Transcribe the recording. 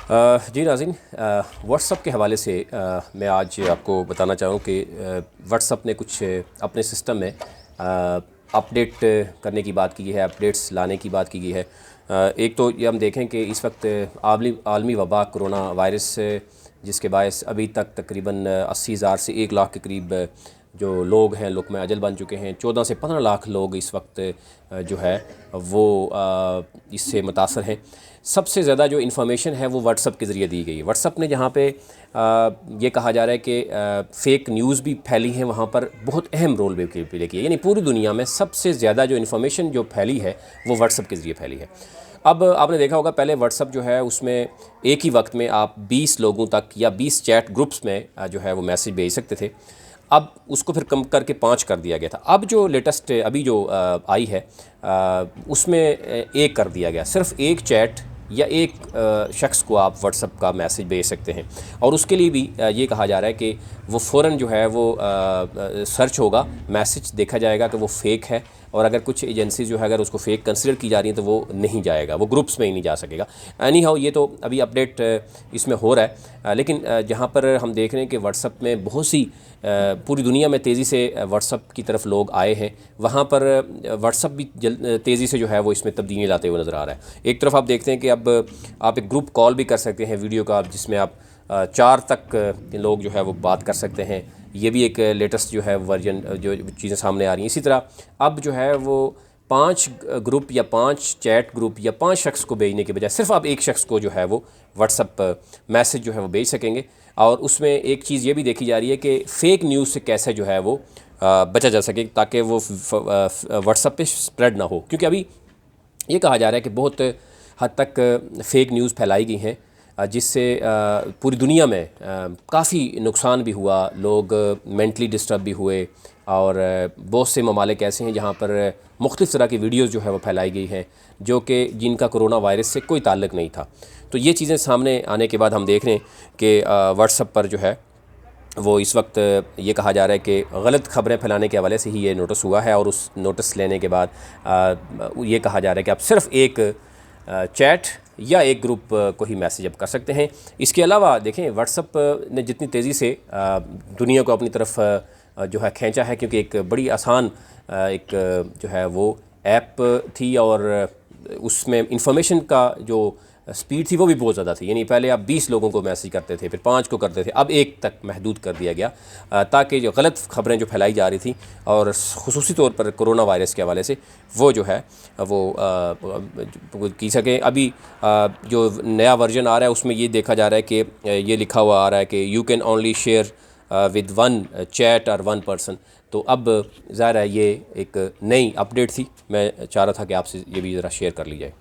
जी नाज़रीन, व्हाट्सअप के हवाले से मैं आज आपको बताना चाहूँ कि व्हाट्सअप ने कुछ अपने सिस्टम में अपडेट करने की बात की है, अपडेट्स लाने की बात की गई है। एक तो ये हम देखें कि इस वक्त आलमी वबा कोरोना वायरस जिसके बायस अभी तक तकरीबन 80,000 से 1 लाख के करीब जो लोग हैं लुक़मा अजल बन चुके हैं। 14 से 15 लाख लोग इस वक्त जो है वो इससे मुतासर हैं। सबसे ज़्यादा जो इन्फॉर्मेशन है वो व्हाट्सअप के ज़रिए दी गई है। व्हाट्सअप ने जहाँ पे ये कहा जा रहा है कि फ़ेक न्यूज़ भी फैली है, वहाँ पर बहुत अहम रोल भी प्ले किया। यानी पूरी दुनिया में सबसे ज़्यादा जो इन्फॉर्मेशन जो फैली है वो व्हाट्सअप के ज़रिए फैली है। अब आपने देखा होगा पहले व्हाट्सअप जो है उसमें एक ही वक्त में आप 20 लोगों तक या 20 चैट ग्रुप्स में जो है वो मैसेज भेज सकते थे। अब उसको फिर कम करके 5 कर दिया गया था। अब जो लेटेस्ट अभी जो आई है उसमें एक कर दिया गया। सिर्फ एक चैट या एक शख्स को आप व्हाट्सअप का मैसेज भेज सकते हैं और उसके लिए भी ये कहा जा रहा है कि वो फ़ौरन जो है वो सर्च होगा, मैसेज देखा जाएगा कि वो फ़ेक है और अगर कुछ एजेंसी जो है अगर उसको फ़ेक कंसिडर की जा रही है तो वो नहीं जाएगा, वो ग्रुप्स में ही नहीं जा सकेगा। एनी हाउ ये तो अभी अपडेट इसमें हो रहा है, लेकिन जहाँ पर हम देख रहे हैं कि व्हाट्सअप में बहुत सी पूरी दुनिया में तेज़ी से व्हाट्सअप की तरफ लोग आए हैं, वहाँ पर व्हाट्सअप भी तेज़ी से जो है वो इसमें तब्दीली लाते हुए नज़र आ रहा है। एक तरफ आप देखते हैं कि अब आप एक ग्रुप कॉल भी कर सकते हैं वीडियो का, जिसमें आप 4 तक लोग जो है वो बात कर सकते हैं। ये भी एक लेटेस्ट जो है वर्जन जो चीज़ें सामने आ रही हैं। इसी तरह अब जो है वो 5 ग्रुप या 5 चैट ग्रुप या 5 शख्स को भेजने के बजाय सिर्फ आप एक शख्स को जो है वो व्हाट्सअप मैसेज जो है वो भेज सकेंगे। और उसमें एक चीज़ ये भी देखी जा रही है कि फ़ेक न्यूज़ से कैसे जो है वो बचा जा सके ताकि वो व्हाट्सअप पे स्प्रेड ना हो, क्योंकि अभी ये कहा जा रहा है कि बहुत हद तक फ़ेक न्यूज़ फैलाई गई हैं जिससे पूरी दुनिया में काफ़ी नुकसान भी हुआ, लोग मेंटली डिस्टर्ब भी हुए और बहुत से ममालिक ऐसे हैं जहाँ पर मुख्तलिफ़ तरह की वीडियोज़ जो है वो फैलाई गई हैं जो कि जिनका कोरोना वायरस से कोई ताल्लुक़ नहीं था। तो ये चीज़ें सामने आने के बाद हम देख रहे हैं कि व्हाट्सएप पर जो है वो इस वक्त ये कहा जा रहा है कि गलत ख़बरें फैलाने के हवाले से ही ये नोटिस हुआ है और उस नोटिस लेने के बाद ये कहा जा रहा है कि आप सिर्फ़ एक चैट या एक ग्रुप को ही मैसेज अब कर सकते हैं। इसके अलावा देखें व्हाट्सएप ने जितनी तेज़ी से दुनिया को अपनी तरफ जो है खींचा है, क्योंकि एक बड़ी आसान एक जो है वो ऐप थी और उसमें इंफॉर्मेशन का जो स्पीड थी वो भी बहुत ज़्यादा थी। यानी पहले आप 20 लोगों को मैसेज करते थे, फिर 5 को करते थे, अब 1 तक महदूद कर दिया गया ताकि जो गलत ख़बरें जो फैलाई जा रही थी और ख़ुसूसी तौर पर कोरोना वायरस के हवाले से वो जो है वो की सकें। अभी जो नया वर्जन आ रहा है उसमें ये देखा जा रहा है कि ये लिखा हुआ आ रहा है कि you can only share with 1 chat और 1 पर्सन। तो अब ज़ाहिर है ये एक नई अपडेट थी, मैं चाह रहा था कि आपसे ये भी ज़रा शेयर कर ली जाए।